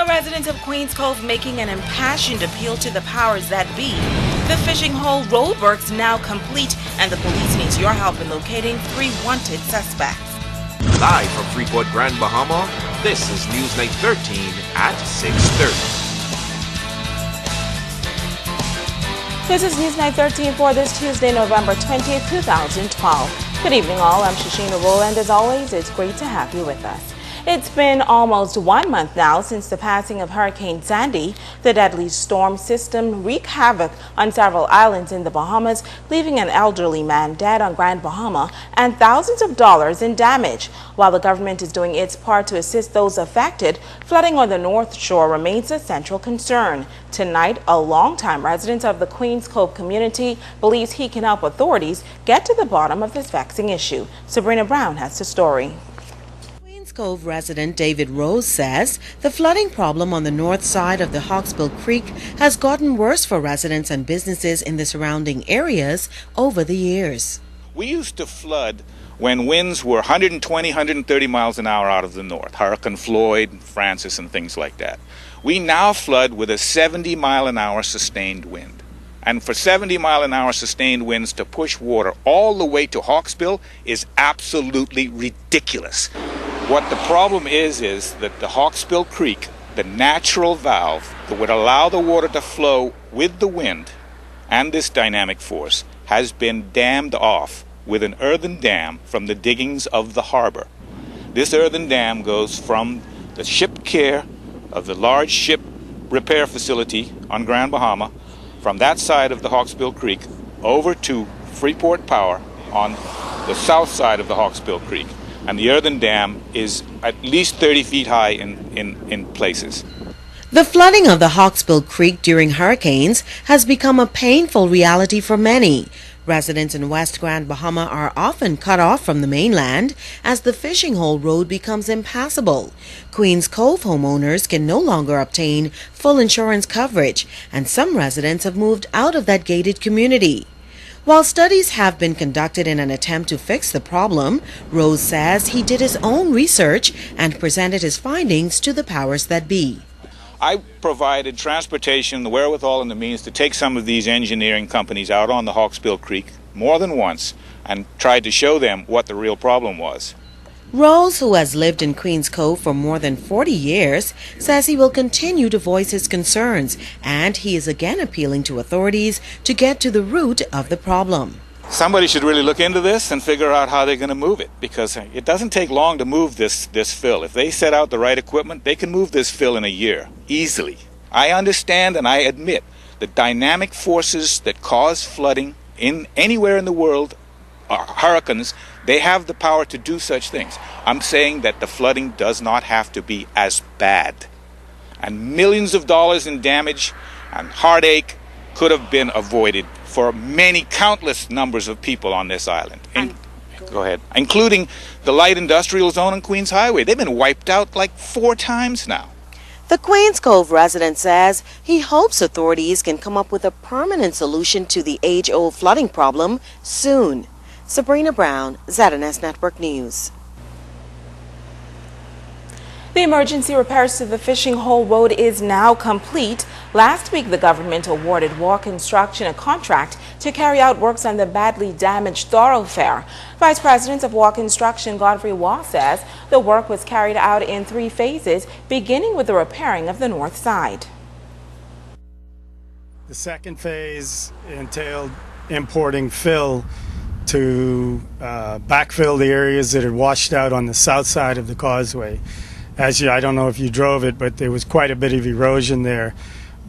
A resident of Queens Cove making an impassioned appeal to the powers that be. The fishing hole roadworks now complete, and the police needs your help in locating 3 wanted suspects. Live from Freeport, Grand Bahama, this is Newsnight 13 at 6:30. This is Newsnight 13 for this Tuesday, November 20th, 2012. Good evening all, I'm Shasheena Rolle, and as always, it's great to have you with us. It's been almost 1 month now since the passing of Hurricane Sandy. The deadly storm system wreaked havoc on several islands in the Bahamas, leaving an elderly man dead on Grand Bahama and thousands of dollars in damage. While the government is doing its part to assist those affected, flooding on the North Shore remains a central concern. Tonight, a longtime resident of the Queens Cove community believes he can help authorities get to the bottom of this vexing issue. Sabrina Brown has the story. Cove resident David Rose says the flooding problem on the north side of the Hawksbill Creek has gotten worse for residents and businesses in the surrounding areas over the years. We used to flood when winds were 120, 130 miles an hour out of the north, Hurricane Floyd, Francis, and things like that. We now flood with a 70 mile an hour sustained wind. And for 70 mile an hour sustained winds to push water all the way to Hawksbill is absolutely ridiculous. What the problem is that the Hawksbill Creek, the natural valve that would allow the water to flow with the wind and this dynamic force, has been dammed off with an earthen dam from the diggings of the harbor. This earthen dam goes from the ship care of the large ship repair facility on Grand Bahama, from that side of the Hawksbill Creek, over to Freeport Power on the south side of the Hawksbill Creek. And the earthen dam is at least 30 feet high in places. The flooding of the Hawksbill Creek during hurricanes has become a painful reality for many. Residents in West Grand Bahama are often cut off from the mainland as the fishing hole road becomes impassable. Queens Cove homeowners can no longer obtain full insurance coverage, and some residents have moved out of that gated community. While studies have been conducted in an attempt to fix the problem, Rose says he did his own research and presented his findings to the powers that be. I provided transportation, the wherewithal, and the means to take some of these engineering companies out on the Hawksbill Creek more than once and tried to show them what the real problem was. Rose, who has lived in Queens Cove for more than 40 years, says he will continue to voice his concerns, and he is again appealing to authorities to get to the root of the problem. Somebody should really look into this and figure out how they're going to move it, because it doesn't take long to move this fill. If they set out the right equipment, they can move this fill in a year, easily. I understand and I admit the dynamic forces that cause flooding in anywhere in the world, hurricanes, they have the power to do such things. I'm saying that the flooding does not have to be as bad. And millions of dollars in damage and heartache could have been avoided for many, countless numbers of people on this island. Go ahead. Including the light industrial zone on Queens Highway. They've been wiped out like 4 times now. The Queens Cove resident says he hopes authorities can come up with a permanent solution to the age-old flooding problem soon. Sabrina Brown, ZNS Network News. The emergency repairs to the fishing hole road is now complete. Last week, the government awarded War Construction a contract to carry out works on the badly damaged thoroughfare. Vice President of War Construction Godfrey Waugh says the work was carried out in 3 phases, beginning with the repairing of the north side. The second phase entailed importing fill to backfill the areas that had washed out on the south side of the causeway. I don't know if you drove it, but there was quite a bit of erosion there.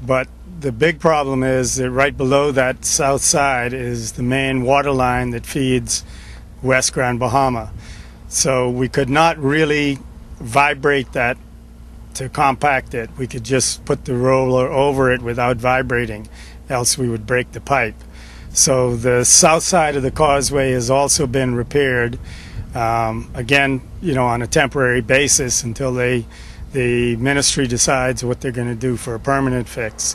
But the big problem is that right below that south side is the main water line that feeds West Grand Bahama. So we could not really vibrate that to compact it. We could just put the roller over it without vibrating, else we would break the pipe. So the south side of the causeway has also been repaired, again, on a temporary basis until the ministry decides what they're going to do for a permanent fix.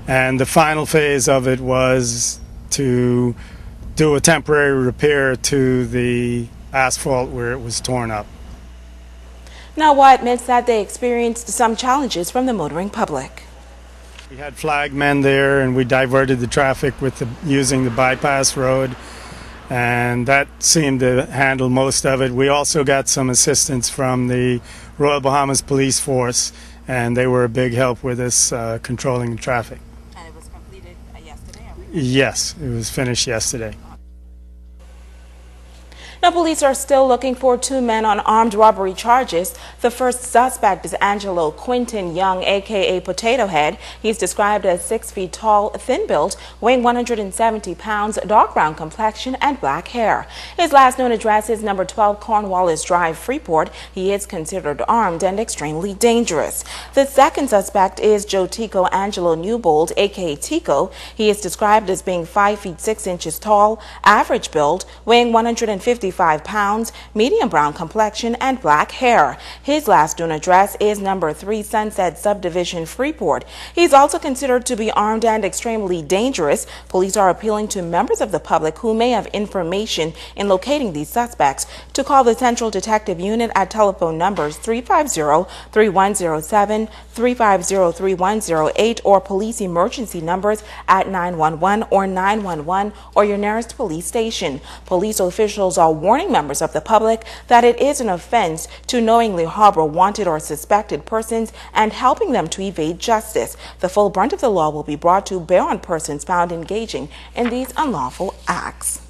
And the final phase of it was to do a temporary repair to the asphalt where it was torn up. Nawa admits that they experienced some challenges from the motoring public. We had flag men there, and we diverted the traffic with using the bypass road, and that seemed to handle most of it. We also got some assistance from the Royal Bahamas Police Force, and they were a big help with us controlling the traffic. And it was completed yesterday? Yes, it was finished yesterday. Now, police are still looking for two men on armed robbery charges. The first suspect is Angelo Quinton Young, a.k.a. Potato Head. He's described as 6 feet tall, thin-built, weighing 170 pounds, dark brown complexion, and black hair. His last known address is number 12 Cornwallis Drive, Freeport. He is considered armed and extremely dangerous. The second suspect is Joe Tico Angelo Newbold, a.k.a. Tico. He is described as being 5 feet 6 inches tall, average build, weighing 155 pounds, medium brown complexion, and black hair. His last known address is number 3 Sunset Subdivision, Freeport. He's also considered to be armed and extremely dangerous. Police are appealing to members of the public who may have information in locating these suspects to call the Central Detective Unit at telephone numbers 350-3107, 350-3108, or police emergency numbers at 911 or 911 or your nearest police station. Police officials are warning members of the public that it is an offense to knowingly harbor wanted or suspected persons and helping them to evade justice. The full brunt of the law will be brought to bear on persons found engaging in these unlawful acts.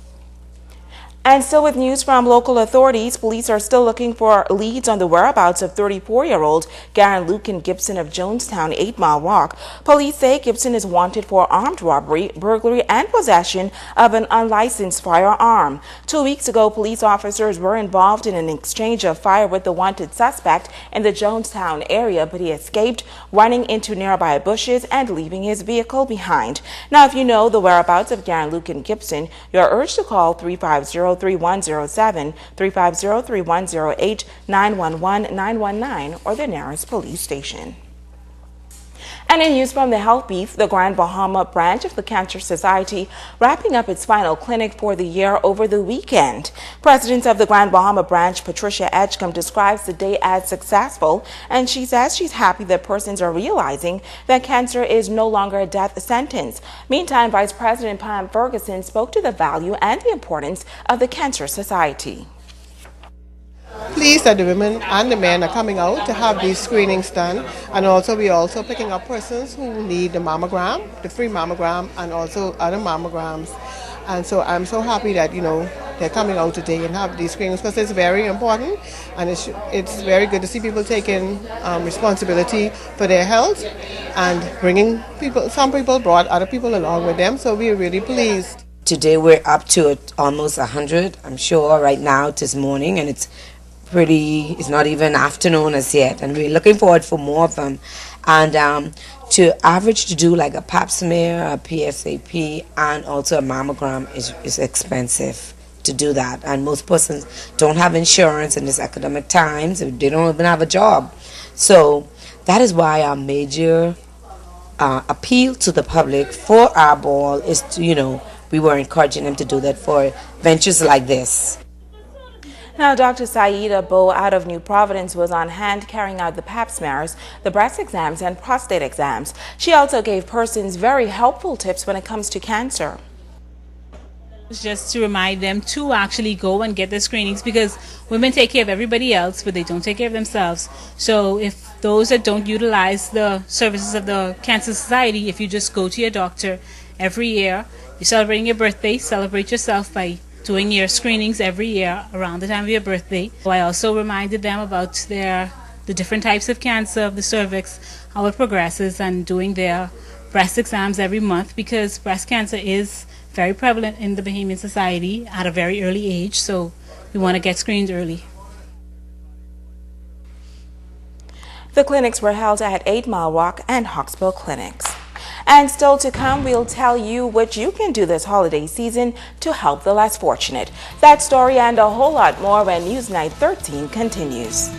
And still with news from local authorities, police are still looking for leads on the whereabouts of 34-year-old Garen Lucan Gibson of Jonestown, 8 Mile Walk. Police say Gibson is wanted for armed robbery, burglary, and possession of an unlicensed firearm. 2 weeks ago, police officers were involved in an exchange of fire with the wanted suspect in the Jonestown area, but he escaped, running into nearby bushes and leaving his vehicle behind. Now, if you know the whereabouts of Garen Lucan Gibson, you're urged to call 350-3107, 350-3108, 911-919, or the nearest police station. And in news from the Health Beef, the Grand Bahama branch of the Cancer Society wrapping up its final clinic for the year over the weekend. President of the Grand Bahama branch, Patricia Edgecombe, describes the day as successful, and she says she's happy that persons are realizing that cancer is no longer a death sentence. Meantime, Vice President Pam Ferguson spoke to the value and the importance of the Cancer Society. Pleased that the women and the men are coming out to have these screenings done, and also we're also picking up persons who need the mammogram, the free mammogram, and also other mammograms. And so I'm so happy that they're coming out today and have these screenings, because it's very important, and it's very good to see people taking responsibility for their health and bringing people. Some people brought other people along with them, so we're really pleased. Today we're up to almost 100, I'm sure, right now this morning, and it's not even afternoon as yet, and we're looking forward for more of them. And to do like a pap smear, a PSAP, and also a mammogram is expensive to do that, and most persons don't have insurance in this academic times. They don't even have a job. So that is why our major appeal to the public for our ball is to, we were encouraging them to do that for ventures like this. Now, Dr. Saida Bo out of New Providence was on hand carrying out the pap smears, the breast exams, and prostate exams. She also gave persons very helpful tips when it comes to cancer. It's just to remind them to actually go and get their screenings, because women take care of everybody else, but they don't take care of themselves. So if those that don't utilize the services of the Cancer Society, if you just go to your doctor every year, you're celebrating your birthday, celebrate yourself by doing your screenings every year around the time of your birthday. So I also reminded them about the different types of cancer of the cervix, how it progresses, and doing their breast exams every month, because breast cancer is very prevalent in the Bahamian society at a very early age, so we want to get screened early. The clinics were held at 8 Mile Walk and Hawksbill Clinics. And still to come, we'll tell you what you can do this holiday season to help the less fortunate. That story and a whole lot more when Newsnight 13 continues.